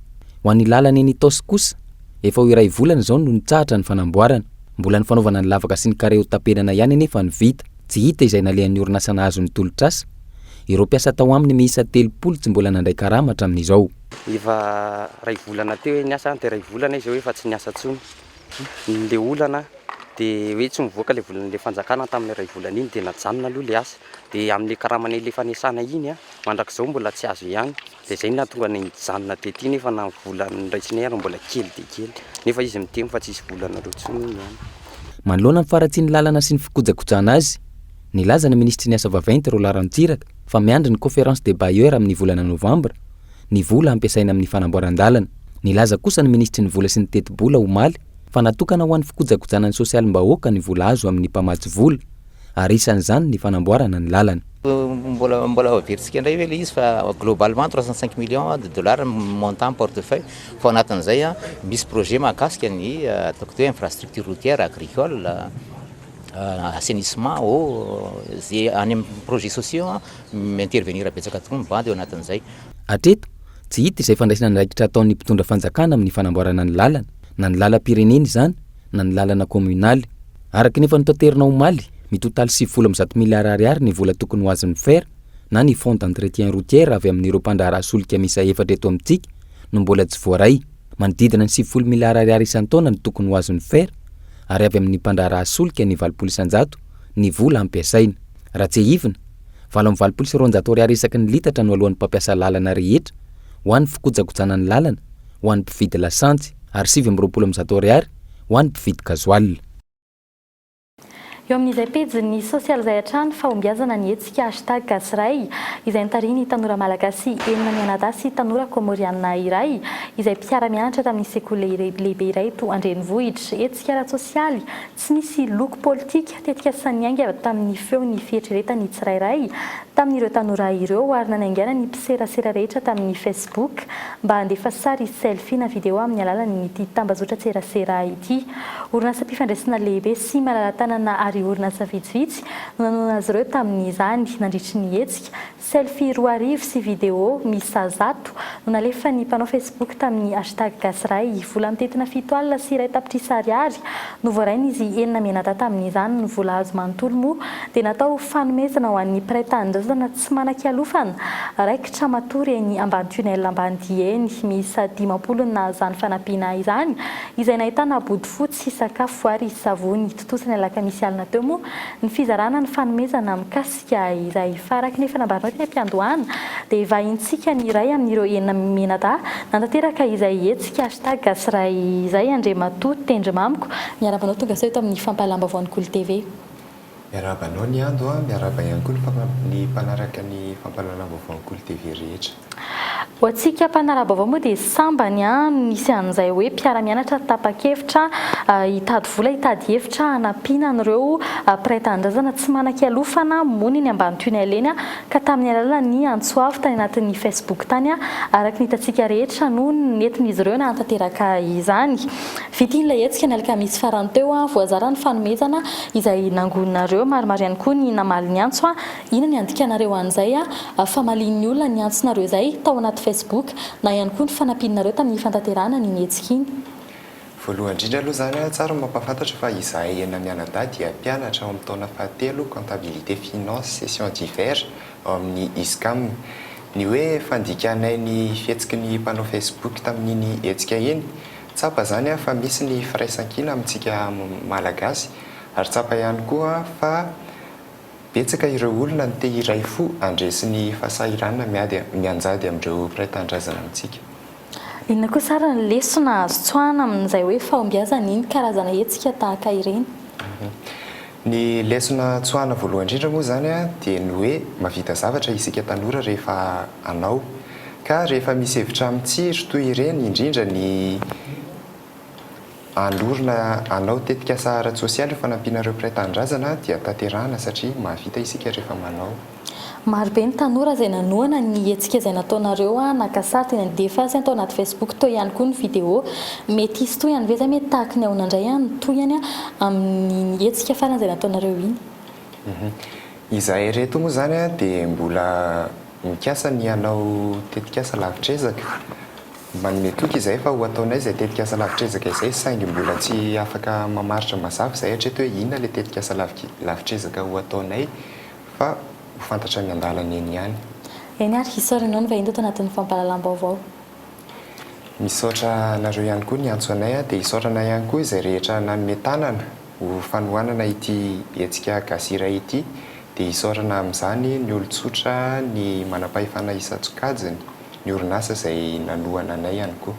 Ho an'ny lalana eny Itosy kosa efa ho iray volana zao no nitsahatra ny fanamboarana, mbola ny fanaovana ny lavaka sy ny kareo tapenana ihany nefa ny vita, tsy hita izay nalehan'ny orinasa nahazo ny tolotrasa. Ireo mpiasa tao aminy miisa 3 tsy mbola nandray karamatra amin'izao. Efa ray volana teo niasa de ray volana izy hoe efa tsy niasa tsony. Le olana de hoe tsy mivoaka le volana le fanjakana tamin'ny ray volana iny de najanona aloha le asa. De amin'ny karamana le fanesana iny mandrakizao mbola tsy azo ihany. De zay nahatonga ny janona tety nefa na volana raitsiny ary mbola kely de kely. Nefa izy miteny fa tsisy volana rotsony ihany. Manoloana ny faratsiany lalana sy ny fikojakojana azy, nilaza ny ministry ny asa vaventy Roland Rantsiraka fa miandry ny conférence de bailleur amin'ny volana novambra ny vola ampiasaina amin'ny fanamboaran-dalana. Nilaza kosa ny ministry ny vola sy ny teti-bola omaly fa natokana ho an'ny fikojakojana ny sosialim-bahoaka ny vola azo amin'ny mpamatsy vola, ary isan'izany ny fanamboarana ny lalana. Mbola veritsika indray hoe le izy fa globalement 305 millions de dollars montant portefeuille fa anatin'izay misy projet mahakasika ny ataoko hoe infrastructure routière agricole, assainissement zay any amin'ny projet sociaux intervenir betsaka tokoa mibande eo anatin'izay. Hatreto tsy hita izay fandraisana niraikitra ataon'ny mpitondra fanjakana amin'ny fanamboarana ny lalana, na ny lalam-pirenena izany na ny lalana communaly. Araka nefa ny toterina omaly mitotaly 710 miliyara ariary ny vola tokony ho azon'ny fer na ny fond d'entretien routière avy amin'ireo mpandraharaha solika misa 4 eto amintsika no mbola tsy voaray. Manodidina ny 700 miliyara ariary isan-taona ny tokony ho azon'ny fer, ary avy amin'ny mpandraharaha solika ny 700 isan-jato ny vola ampiasaina. Raha tsy hivina 720 sy 200 ariary isaky ny litatra no alohan'ny mpampiasa lalana rehetra ho an'ny fikojakojana ny lalana ho an'ny mpividy lasantsy ary 720 ariary ho an'ny mpividy gazoil. Eo amin'izay pejy ny sosialy izay hatrany fahombiazana ny hetsika hashtag gasiray izay nitariny tanora malagasy enina mianadahy sy tanora komoriana iray izay mpiara-mianatra tamin'ny sekoly lehibe iray to Andrenivohitra. Hetsika ara-tsosialy tsy misy loko politika tetika saniainga tamin'ny feon'ny fieritreretany tsirairay tamin'ireo tanora ireo ary nanaingana ny mpiserasera rehetra tamin'ny Facebook mba handefa sary selfie na video amin'ny alalan'ity tambazotra tserasera ity. Orinasa mpifandraisana lehibe sy malala-tanana ary orinasa vitsivitsy no nanona azy ireo tamin'izany nandritry ny hetsika. Selfie 4 arivo sy video misa 100 no nalefa ny mpanao Facebook tamin'ny hashtag gasiray. Vola mitetina 7 alina sy 1 tapitrisa ariary no voarainy izy 9 mianadahy tamin'izany no vola azo manontolo moa dia natao fanomezana ho an'ny mpiray-tanindrazana tsy manan-kialofana raikitra matory eny ambany tunnel ambany dieny misa 50 na zany fanampiana izany izay nahitana body fotsy sy sakafo ary savony. Totosany alakamisy alina teo moa ny fizarana ny fanomezana mikasika izay faraky nefa nambarinao teny am-piandohana dia vahintsika ny iray amin'ireo 9 mianadahy nantanteraka izay hetsika hashtag gasiray izay Andriamatoa Tendrimamiko miarabanao tonga sao eto amin'ny fampahalamba-voan'ny Kolo TV. Miarabanao ny ando miaraba ihany koa ny mpanaraka ny fampahalamba-voan'ny Kolo TV rehetra. Ho antsika mpanaraba-vao moa dia sambany nisy an'izay hoe mpiara-mianatra tapa-kevitra hitady vola hitady hevitra hanampiana an'ireo mpiray-tanindrazana tsy manan-kialofana moniny ambany tunnel eny ka tamin'ny alalan'ny antsoavy tany anatin'ny Facebook tany araka ny hitantsika rehetra no nentin'izy ireo na hantanteraka izany. Vitin'ilay hetsika ny alakamisy farany teo voazara ny fanomezana izay nangononareo maromaro ihany koa ny namaly ny antso ina ny andikanareo an'izay famalin'ny olona ny antsonareo izay tao anaty Facebook na ihany koa ny fanampinareo tamin'ny fantanterana ny hetsika iny. Voalohany indrindra aloha zany tsara mampafantatra fa izahay 9 mianadahy dia mpianatra ao amin'ny taona fahatelo comptabilité finance session d'hiver ao amin'ny ISCAM. Ny hoe fandikanay ny fihetsiky ny mpanao Facebook tamin'iny hetsika iny tsapa zany fa misy ny firaisan-kina amintsika malagasy ary tsapa ihany koa fa betsaka ireo olona ny te iray fo andresy ny fahasahiranana mianjady amin'ireo mpiray-tanindrazana amintsika. Inona koa sara ny lesona azo tsoahana amin'izay hoe fahombiazana iny karazana hetsika tahaka ireny? Ny lesona tsoahana voalohany indrindra moa zany dia ny hoe mahavita zavatra isika tanora rehefa anao ka rehefa misy hevitra mitsiro toy ireny indrindra ny andorona anao tetika asa ara-tsosialy fanampianareo mpiray-tanindrazana dia tanterahana satria mahavita isika rehefa manao. Marobe ny tanora izay nanoana ny hetsika izay nataonareo nakasary teny andefa azy atao anaty Facebook toy ihany koa ny video mety isy toy ihany ve zay mety tahaka ny ahonandray ihany toy ihany amin'ny hetsika farany izay nataonareo iny. Izahay reto moa zany dia mbola mikasa ny anao tetika asa lavitrezaka manome toky izay fa ho ataonay izay tetika asa lavitrezaka izay saingy mbola tsy afaka mamaritra mazava izay hatreto hoe inona le tetika asa lavitrezaka ho ataonay fa ho fantatra miandalana eny ihany. Eny ary hisaoranao ny vahiny tao anatin'ny fampahalalam-baovao. Misaotra anareo ihany koa ny antso anay dia hisaotrana ihany koa izay rehetra nanome tanana ho fanohanana ity hetsika gasira ity dia hisaorana amin'izany ny olon-tsotra ny manam-pahefana isan-tsokajiny ny orinasa izay nanohana anay ihany koa.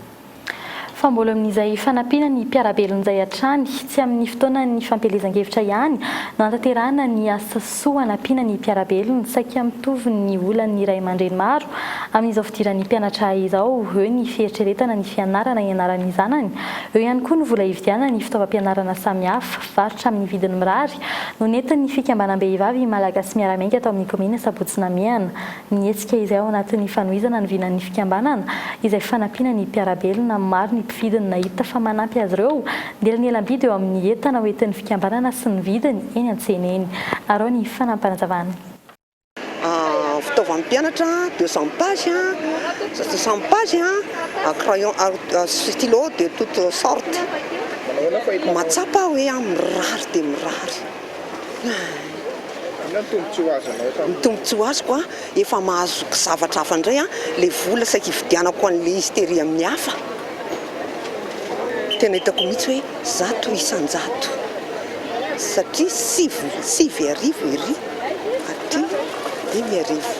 Fa mbola amin'izay fanampiana ny mpiarabelon'izay hatrany tsy amin'ny fotoana ny fampelezan-kevitra ihany no antanterahana ny asa soa hanampiana ny mpiarabelona saika mitovy ny olan'ny ray aman-dreny maro amin'izao fidiran'ny mpianatra izao, eo ny fieritreretana ny fianarana ianaran'ny zanany, eo ihany koa ny vola hividianana ny fitaovam-pianarana samihafa varotra amin'ny vidiny mirary no nentin'ny fikambanam-behivavy malagasy miaramiainga atao amin'ny komina Sabotsynamiana. Ny hetsika izay ao anatin'ny fanohizana ny vinan'ny fikambanana izay fanampiana ny mpiarabelona maro ny vidiny nahita fa manampy azy ireo dia ny elam-bidy eo amin'ny entana hoentin'ny fikambanana sy ny vidiny eny an-tsena eny. Arao ny fanampanazavana. Fitaovan'ny mpianatra 200 pages, 100 pages, crayon, stylo de toute sorte. Matsapa hoe mirary dia mirary. Ny tombontsoa ho azoko efa mahazo zavatra hafa indray le vola saika hividianako an'le hysteria amin'ny hafa. Tena hitako mihitsy hoe 100 isan-jato satria 7 arivo ery aty 5 arivo.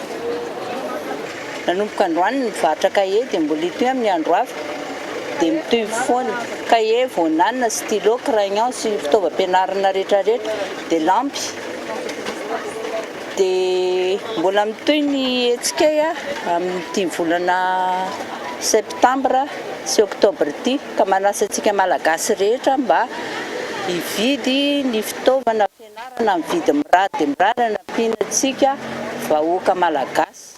Nanomboka androany mivarotra kahie dia mbola itoy amin'ny andro avy dia mitoy foana kahie, voananina, stylo, crayon sy fitaovam-pianarana rehetrarehetra dia lampy dia mbola mitoy ny hetsika amin'ny volana septembre sy octobre ity ka manasa antsika malagasy rehetra mba hividy ny fitaovana fianarana amin'ny vidiny mirary dia mirary hanampiana antsika vahoaka malagasy.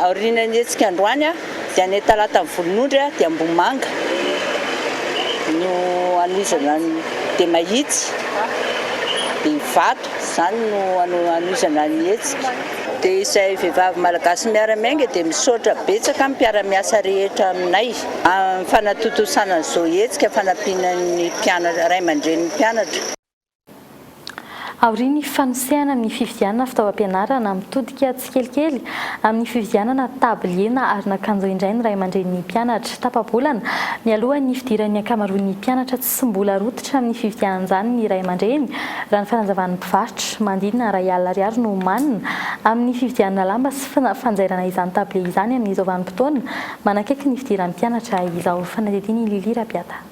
Aorianany hetsika androany dia ny talata amin'ny volon'ondry dia Ambohimanga no anohizana dia mahitsy dia Ivato izany no anohizana ny hetsika. Dia izay vehivavy malagasy miaramiainga dia misaotra betsaka amin'ny mpiara-miasa rehetra aminay amin'ny fanatotosana izao hetsika fanampiana ny mpianatra ray aman-dren'ny mpianatra. Aoriany fanosehana amin'ny fividianana fitaovam-pianarana mitodika tsikelikely amin'ny fividianana tablier na aron'akanjo indray ny ray aman-dren'ny mpianatra. Tapabolana mialoha ny fidiran'ny ankamaroan'ny mpianatra tsy mbola rotitra amin'ny fividianan'izany ny ray aman-dreny raha ny fanazavaan'ny mpivarotra mandinina R1,00 no manina amin'ny fividianana lamba sy fanjairana izany tablier izany amin'izao vanim-potoana manakaiky ny fidiran'ny mpianatra izao. Fanadidiny Lili Rabiata.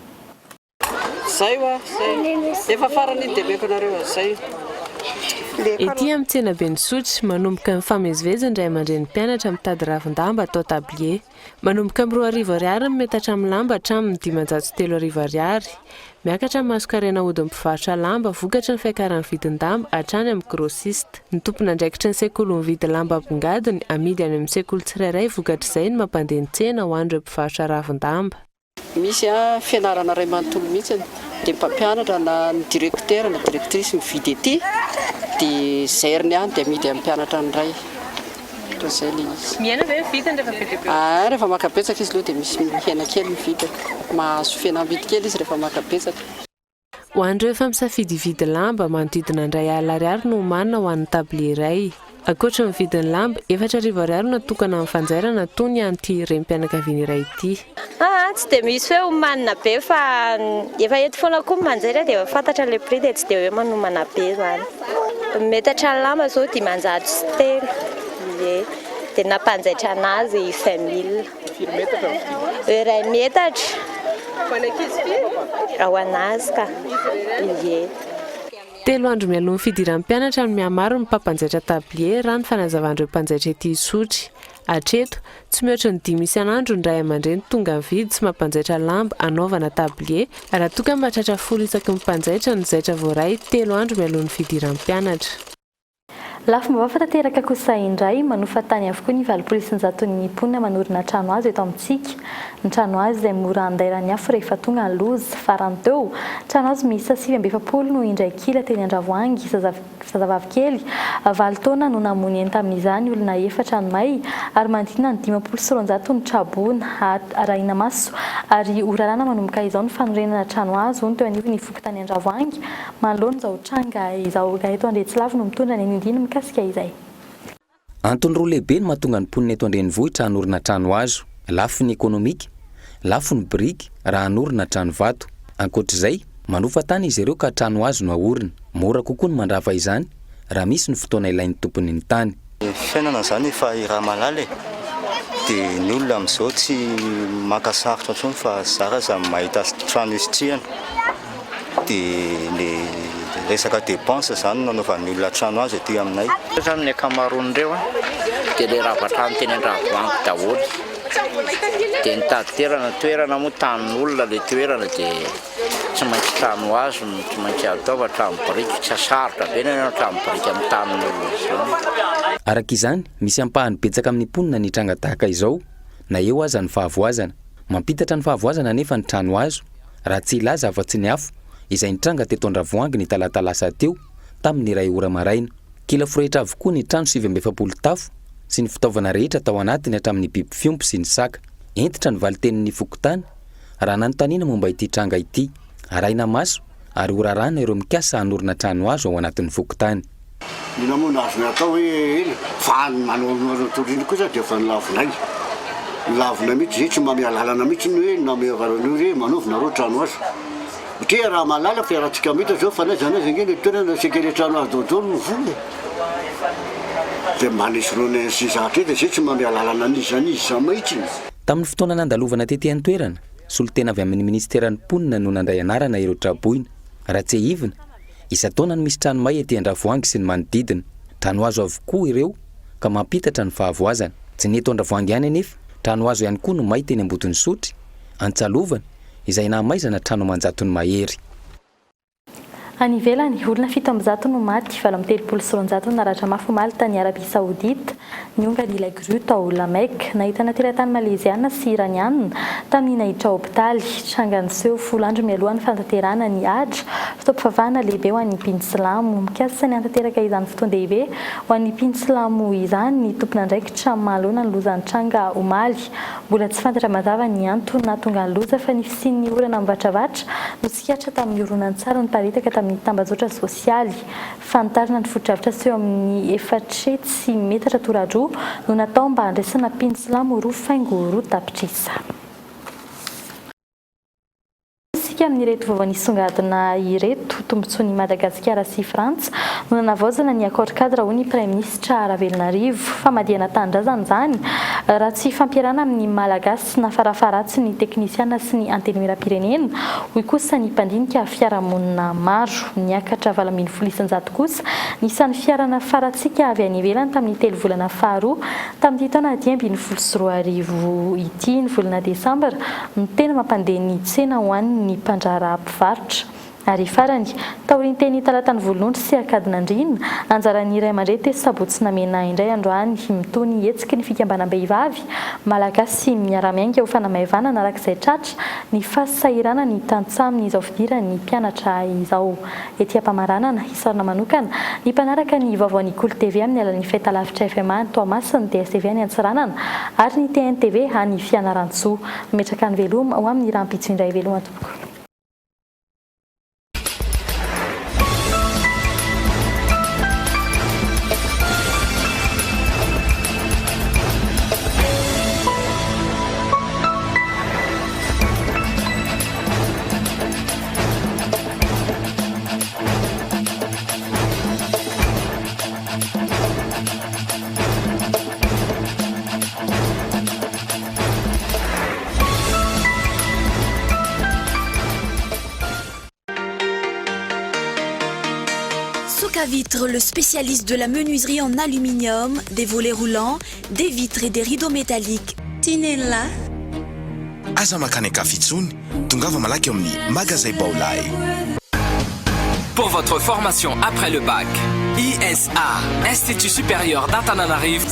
Zay efa farany debeko anareo zay. Ety amin'ny tsena Benisotry manomboka amin'ny fameziveziny ray aman-dren'ny mpianatra mitady ravin-damba atao tablier. Manomboka amin'ny R2,00 metatra amin'ny lamba hatramin'ny R503,000. Miakatra amin'ny masokarena hodin'ny mpivarotra lamba vokatra ny fiakaran'ny vidin-damba hatrany amin'ny grossiste. Ny tompona andraikitry ny sekoly mividy lamba ambongadiny amidy any amin'ny sekoly tsirairay vokatra izay no mampandeha ny tsena ho an'ireo mpivarotra ravin-damba. Misy fianarana ray manontolo mihitsy dia mpampianatra na ny directeur na directrice mividy ety dia zairiny any dia amidy amin'ny mpianatra ny ray. Zay le izy. Miaina ve vidiny rehefa bebe? Rehefa makabetsaka izy loha dia misy mihena kely mividy. Mahazo fihenam-bidy kely izy rehefa makabetsaka. Ho an'ireo efa misafidy hividy lamba manodidina R1,00 no manana ho an'ny tablier iray. Ankoatra ny vidiny lamba, R4,000 natokana amin'ny fanjairana toy ny an'ity renim-pianakaviana iray ity. Tsy dia misy hoe homanina be fa efa eto foana koa manjaira dia efa fantatra le prix dia tsy dia hoe manomana be zany. Metatra ny lamba zao 500 sy telo. Dia nampanjaitra anazy 5 000. Iray metatra. Ao anazy ka. Telo andro mialohan'ny fidiran'ny mpianatra no mihamaro ny mpampanjaitra tablier raha ny fanazavandreo mpanjaitra ety Isotry. Hatreto, tsy mihoatra ny 5 isan'andro ny ray aman-dreny tonga mividy sy mampanjaitra lamba anaovana tablier raha toka mahatratra 10 isaky ny mpanjaitra ny zaitra voaray 3 andro mialohan'ny fidiran'ny mpianatra. lafo mba fatanteraka kosa indray manofa tany avokoa ny valopolo-isanjaton'ny mponina manorina trano azo eto amintsika ny trano azo izay mora andairany afo rehefa tonga ny loza farany teo trano azo misy 7 no indray kila teny Andravoahangy zazavavy kely 7 taona no namony eny tamin'izany olona 4 tranomay ary manodidina ny 590 ny trabona arahina maso ary orarana manomboka izao ny fanorenana trano azo teo anivony foko tany Andravoahangy manoloana izao tranga izao eto Andretsilavo no mitondra ny indiny mikasika izay. Antony roa lehibe no mahatonga ny mponina eto Andrenivohitra hanorina trano azo, lafo ny ekonomika, lafo ny biriky raha hanorina trano vato. Ankoatr'izay, manofa tany izy ireo ka trano azo no ahorina. Mora kokoa ny mandrava izany raha misy ny fotoana ilain'ny tompony ny tany. Fiainana zany fa iraha malala dia ny olona amin'izao tsy makasarotra intsony fa zara za mahita trano isitrihana dia ny resaka dépense zany nanaovan'ny olona trano azy aty aminay. Zany ny akamaroan'ireo dia le ravatrano teny Andravoahangy daholo dia nitady toerana moa tanin'olona le toerana dia tsy maintsy trano azo tsy maintsy ataova trano biriky tsy sarotra be ny trano biriky amin'ny tanin'olona. Araka izany misy ampahany betsaka amin'ny mponina ny tranga tahaka izao na eo aza ny fahavoazana. Mampitatra ny fahavoazana nefa ny trano azo raha tsy ilaza afa-tsy ny afo izay nitranga teto Andravoahangy ny talata lasa teo tamin'ny iray ora maraina. Kila forehitra avokoa ny trano 7 tafo sy ny fitaovana rehetra tao anatiny hatramin'ny biby fiompy sy ny saka. Entitra ny valitenin'ny fokotany raha nanontaniana momba ity tranga ity. Arahina maso ary orarana ireo mikasa hanorina trano azo ao anatin'ny fokotany. Ny namoana azo natao hoe fa manao torino kosa dia fa nilavonay. Nilavona mihitsy zay tsy mamea lalana mihitsy ny hoe namea varany hoe manovina ro trano azo. Satria raha malala fiaratsika mihita zao fa naizana azy ngeny toerana sekele trano azo dodolo no voly. Dia manisy rony sy zatra dia zay tsy mamea lalana an'izany izy mihitsy. Tamin'ny fotoana nandalovana tetỳ an-toerana, solotena avy amin'ny ministeran'ny mponina no nandray anarana ireo traboina. Raha tsy hivina, isa-taona no misy tranomay etỳ Andravoahangy sy ny manodidina. Trano azo avokoa ireo ka mampitatra ny fahavoazana. Tsy ny eto Andravoahangy ihany anefa, trano azo ihany koa no may teny Ambotony Sotry, Antsalovana izay nahamaizana trano manjatony mahery. Any ivelany olona 700 no maty 730 naratra mafy omaly tany Arabia Saoudite niongany ilay grue tao Lamek nahitana teratany maleziana sy iraniana tamin'ny nahitra hôpitaly trangany seho 10 andro mialohan'ny fantanterana ny Hajj fitaovam-pivavahana lehibe ho an'ny mpino silamo mikasika ny antanteraka izany fotoan-dehibe ho an'ny mpino silamo izany ny tompona andraikitra mahalona ny lozan'ny tranga omaly mbola tsy fantatra mazava ny antony nahatonga ny loza fa ny fisian'ny orana mivatravatra no sikatra tamin'ny oronan-tsara ny paritaka tamin'ny tambazotra sosialy fantarina ny foto-dravitra seho amin'ny 400 metatra toradroa no natao mba handraisana mpino silamo roa faingo roa tapitrisa. Amin'ireto vaovao nisongadina ireto tombontsoan'i Madagasikara sy Frantsa no nanavaozana ny accord cadre ho ny Prime Ministra Ravelonarivo famadihana tanindrazana izany raha tsy fampiarana amin'ny malagasy na farafaratsy ny teknisiana sy ny antenimieram-pirenena hoy kosa ny mpandinika fiarahamonina maro niakatra 7,700 kosa nisan'ny fiarana faratsika avy any ivelany tamin'ny 3 volana faharoa tamin'ny taona 2024 ity ny volana desambra no tena mampandeha ny tsena ho an'ny mpandrara mpivarotra ary farany taoriany teny talatany volonondry sy akadinandrina anjaran'ny iray aman-dreny sabotsy namena indray androany mitony hetsiky ny fikambanam-behivavy malagasy miara-miainga ho fanamaivana narak'izay tratra ny fahasairana ny tantsaminy izao fidirany mpianatra izao etỳ ampamaranana isarona manokana ny mpanaraka ny vaovaon'ny Kolo TV amin'ny alalan'ny fahitalavitra FMA ny Toamasina DSTV any Antsiranana ary ny TNTV any Fianarantsoa metraka ny veloma ho amin'ny rampitso indray veloma tompoko. Vitre, le spécialiste de la menuiserie en aluminium, des volets roulants, des vitres et des rideaux métalliques. Tinella. Aza makany kafitsony, tongava malaky amin'ny magasin Baolay. Pour votre formation après le bac, ISA Institut supérieur d'Antananarivo.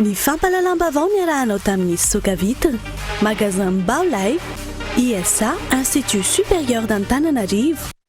Ny fampalalam-bavao niarahanao tamin'ny Sokavitra, magasin Baolay, ISA Institut supérieur d'Antananarivo.